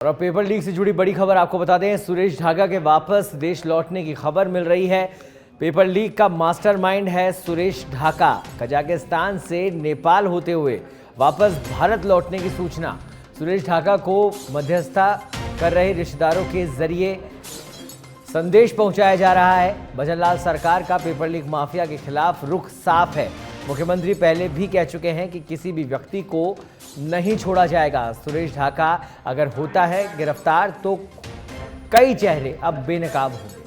और अब paper leak से जुड़ी बड़ी खबर आपको बता दें, सुरेश ढाका के वापस देश लौटने की खबर मिल रही है। पेपर लीक का मास्टरमाइंड है सुरेश ढाका। कजाकिस्तान से नेपाल होते हुए वापस भारत लौटने की सूचना। सुरेश ढाका को मध्यस्थता कर रहे रिश्तेदारों के जरिए संदेश पहुंचाया जा रहा है। भजनलाल सरकार का पेपर लीक माफिया के खिलाफ रुख साफ है। मुख्यमंत्री पहले भी कह चुके हैं कि किसी भी व्यक्ति को नहीं छोड़ा जाएगा। सुरेश ढाका अगर होता है गिरफ्तार तो कई चेहरे अब बेनकाब होंगे।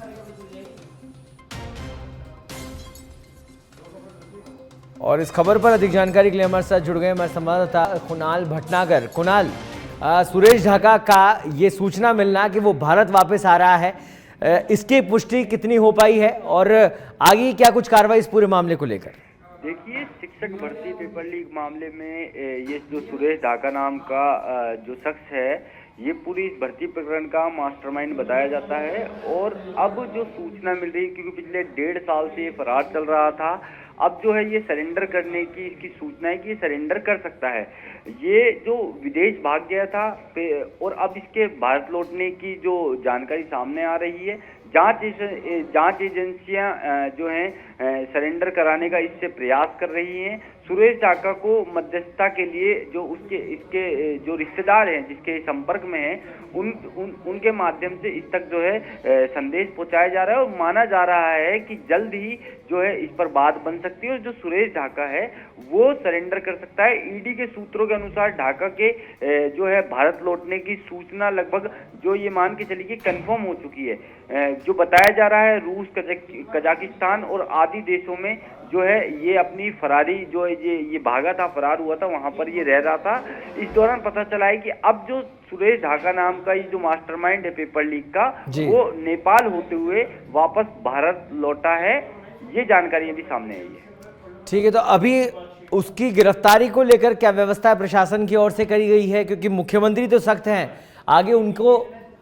और इस खबर पर अधिक जानकारी के लिए हमारे साथ जुड़ गए हमारे संवाददाता कुणाल भटनागर। कुणाल, सुरेश ढाका का ये सूचना मिलना कि वो भारत वापस आ रहा है, इसकी पुष्टि कितनी हो पाई है और आगे क्या कुछ कार्रवाई इस पूरे मामले को लेकर? देखिए, शिक्षक भर्ती पेपर लीक मामले में ये जो सुरेश ढाका नाम का जो शख्स है, ये पूरी इस भर्ती प्रकरण का मास्टरमाइंड बताया जाता है। और अब जो सूचना मिल रही है, क्योंकि पिछले 1.5 साल से ये फरार चल रहा था, अब जो है ये सरेंडर करने की इसकी सूचना है कि ये सरेंडर कर सकता है। ये जो विदेश भाग गया था और अब इसके भारत लौटने की जो जानकारी सामने आ रही है, जांच एजेंसियां जो हैं सरेंडर कराने का इससे प्रयास कर रही हैं। सुरेश ढाका को मध्यस्थता के लिए जो इसके जो रिश्तेदार हैं, जिसके संपर्क में हैं, उनके माध्यम से इस तक जो है संदेश पहुंचाया जा रहा है। और माना जा रहा है कि जल्द ही जो है इस पर बात बन सकती है और जो सुरेश ढाका है वो सरेंडर कर सकता है। ईडी के सूत्रों के अनुसार ढाका के जो है भारत लौटने की सूचना लगभग जो ये मान के चलिए कंफर्म हो चुकी है। जो बताया जा रहा है, रूस, कजाकिस्तान और आदि देशों में जो है ये अपनी फरारी जो ये भागा था, फरार हुआ था, वहां पर ये रह रहा था। इस दौरान पता चला है कि अब जो सुरेश ढाका नाम का ये जो मास्टरमाइंड है पेपर लीक का, वो नेपाल होते हुए वापस भारत लौटा है। ये जानकारी अभी सामने आई है। ठीक है, तो अभी उसकी गिरफ्तारी को लेकर क्या व्यवस्था प्रशासन की ओर से करी गई है? क्योंकि मुख्यमंत्री तो सख्त हैं, आगे उनको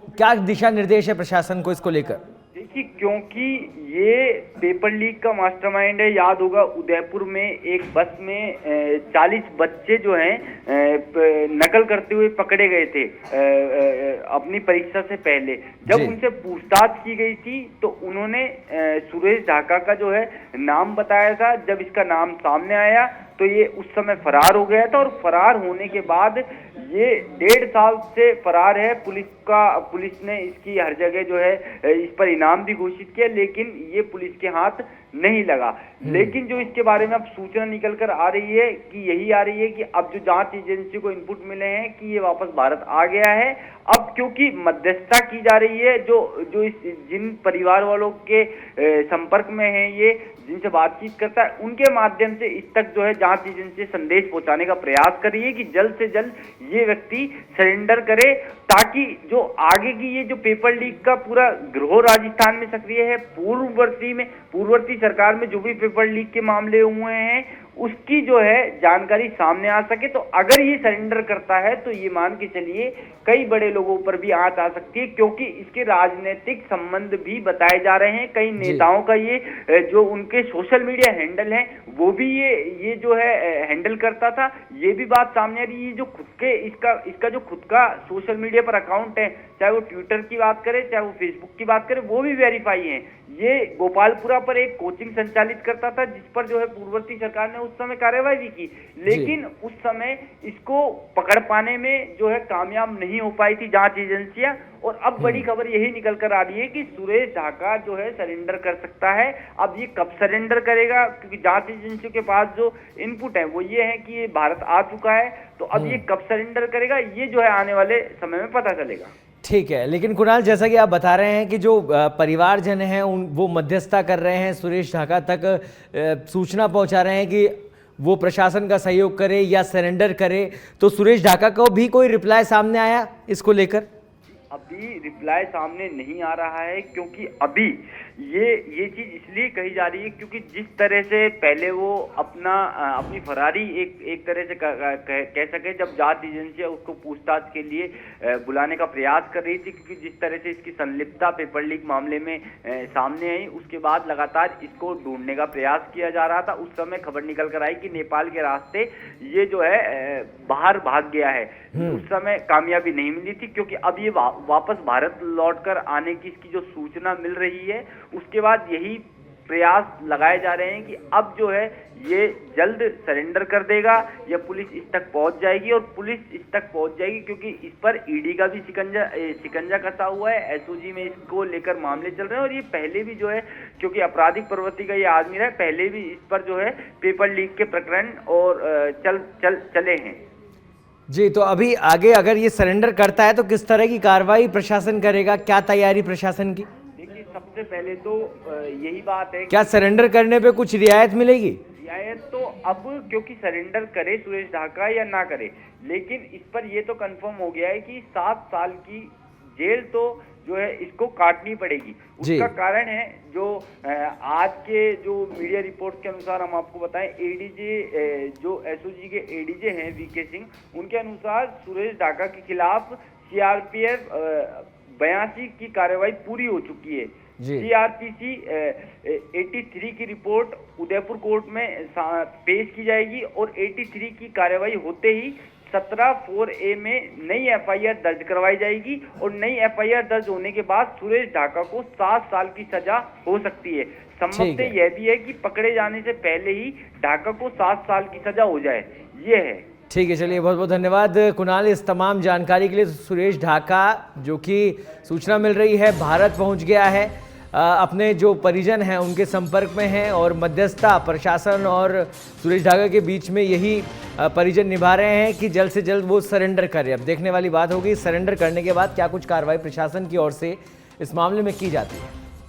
क्या दिशा निर्देश है प्रशासन को इसको लेकर? देखिए, क्योंकि ये पेपर लीक का मास्टरमाइंड है, याद होगा उदयपुर में एक बस में 40 बच्चे जो हैं नकल करते हुए पकड़े गए थे अपनी परीक्षा से पहले। जब उनसे पूछताछ की गई थी तो उन्होंने सुरेश ढाका का जो है नाम बताया था। जब इसका नाम सामने आया तो ये उस समय फरार हो गया था और फरार होने के बाद ये 1.5 साल से फरार है। पुलिस ने इसकी हर जगह जो है इस पर इनाम भी घोषित किया, लेकिन ये पुलिस के हाथ नहीं लगा। लेकिन जो इसके बारे में अब सूचना निकल कर आ रही है कि यही आ रही है कि अब जो जांच एजेंसी को इनपुट मिले हैं कि ये वापस भारत आ गया है। अब क्योंकि मध्यस्थता की जा रही है, जिन परिवार वालों के संपर्क में है, ये जिनसे बातचीत करता है, उनके माध्यम से इस तक जो है जांच एजेंसी संदेश पहुंचाने का प्रयास कर रही है कि जल्द से जल्द ये व्यक्ति सरेंडर करे, ताकि जो आगे की ये जो पेपर लीक का पूरा गिरोह राजस्थान में सक्रिय है, पूर्ववर्ती सरकार में जो भी पेपर लीक के मामले हुए हैं, उसकी जो है जानकारी सामने आ सके। तो अगर ये सरेंडर करता है तो ये मान के चलिए कई बड़े लोगों पर भी आंच आ सकती है, क्योंकि इसके राजनीतिक संबंध भी बताए जा रहे हैं। कई नेताओं का ये जो उनके सोशल मीडिया हैंडल है, वो भी ये जो है हैंडल करता था। ये भी बात सामने आ रही है, जो खुद के इसका जो खुद का सोशल मीडिया पर अकाउंट है, चाहे वो ट्विटर की बात करें, चाहे वो फेसबुक की बात करें, वो भी वेरीफाई है। ये गोपालपुरा पर एक कोचिंग संचालित करता था, जिस पर जो है पूर्ववर्ती सरकार ने उस समय कार्रवाई भी की, लेकिन उस समय इसको पकड़ पाने में जो है कामयाब नहीं हो पाई थी जांच एजेंसियां। और अब बड़ी खबर यही निकल कर आ रही है कि सुरेश ढाका जो है सरेंडर कर सकता है। अब ये कब सरेंडर करेगा, क्योंकि जांच एजेंसियों के पास जो इनपुट है वो ये है कि ये भारत आ चुका है, तो अब ये कब सरेंडर करेगा, ये जो है आने वाले समय में पता चलेगा। ठीक है, लेकिन कुणाल, जैसा कि आप बता रहे हैं कि जो परिवारजन हैं वो मध्यस्थता कर रहे हैं, सुरेश ढाका तक सूचना पहुंचा रहे हैं कि वो प्रशासन का सहयोग करे या सरेंडर करे, तो सुरेश ढाका को भी कोई रिप्लाई सामने आया इसको लेकर? अभी रिप्लाई सामने नहीं आ रहा है, क्योंकि अभी ये चीज इसलिए कही जा रही है क्योंकि जिस तरह से पहले वो अपनी फरारी एक तरह से कह सके, जब जांच एजेंसी उसको पूछताछ के लिए बुलाने का प्रयास कर रही थी, क्योंकि जिस तरह से इसकी संलिप्तता पेपर लीक मामले में सामने आई, उसके बाद लगातार इसको ढूंढने का प्रयास किया जा रहा था। उस समय खबर निकल कर आई कि नेपाल के रास्ते ये जो है बाहर भाग गया है। उस समय कामयाबी नहीं मिली थी, क्योंकि अब ये वापस भारत लौटकर आने की इसकी जो सूचना मिल रही है, उसके बाद यही प्रयास लगाए जा रहे हैं कि अब जो है ये जल्द सरेंडर कर देगा या पुलिस इस तक पहुंच जाएगी। और पुलिस इस तक पहुंच जाएगी क्योंकि इस पर ईडी का भी शिकंजा कसा हुआ है, एसओजी में इसको लेकर मामले चल रहे हैं। और ये पहले भी जो है, क्योंकि आपराधिक प्रवृत्ति का ये आदमी है, पहले भी इस पर जो है पेपर लीक के प्रकरण और चले हैं। जी, तो अभी आगे अगर ये सरेंडर करता है तो किस तरह की कार्रवाई प्रशासन करेगा, क्या तैयारी प्रशासन की? देखिए, सबसे पहले तो यही बात है, क्या सरेंडर करने पे कुछ रियायत मिलेगी? रियायत तो अब, क्योंकि सरेंडर करे सुरेश ढाका या ना करे, लेकिन इस पर ये तो कंफर्म हो गया है कि 7 साल की जेल तो जो है इसको काटनी पड़ेगी। उसका कारण है जो आज के जो मीडिया रिपोर्ट के अनुसार हम आपको बताएं, एडीजे जो एसओजी के एडीजे हैं वीके सिंह, उनके अनुसार सुरेश ढाका के खिलाफ सीआरपीएफ 82 की कार्रवाई पूरी हो चुकी है। सीआरपीसी 83 की रिपोर्ट उदयपुर कोर्ट में पेश की जाएगी और 83 की कार्रवाई होते ही 17(4)A में नई एफआईआर दर्ज करवाई जाएगी। और नई एफआईआर दर्ज होने के बाद सुरेश ढाका को 7 साल की सजा हो सकती है। सम्मत यह भी है कि पकड़े जाने से पहले ही ढाका को 7 साल की सजा हो जाए, ये है। ठीक है, चलिए बहुत बहुत धन्यवाद कुणाल इस तमाम जानकारी के लिए। सुरेश ढाका, जो कि सूचना मिल रही है भारत पहुंच गया है, अपने जो परिजन हैं उनके संपर्क में हैं और मध्यस्थता प्रशासन और सुरेश ढाका के बीच में यही परिजन निभा रहे हैं कि जल्द से जल्द वो सरेंडर करे। अब देखने वाली बात होगी सरेंडर करने के बाद क्या कुछ कार्रवाई प्रशासन की ओर से इस मामले में की जाती है।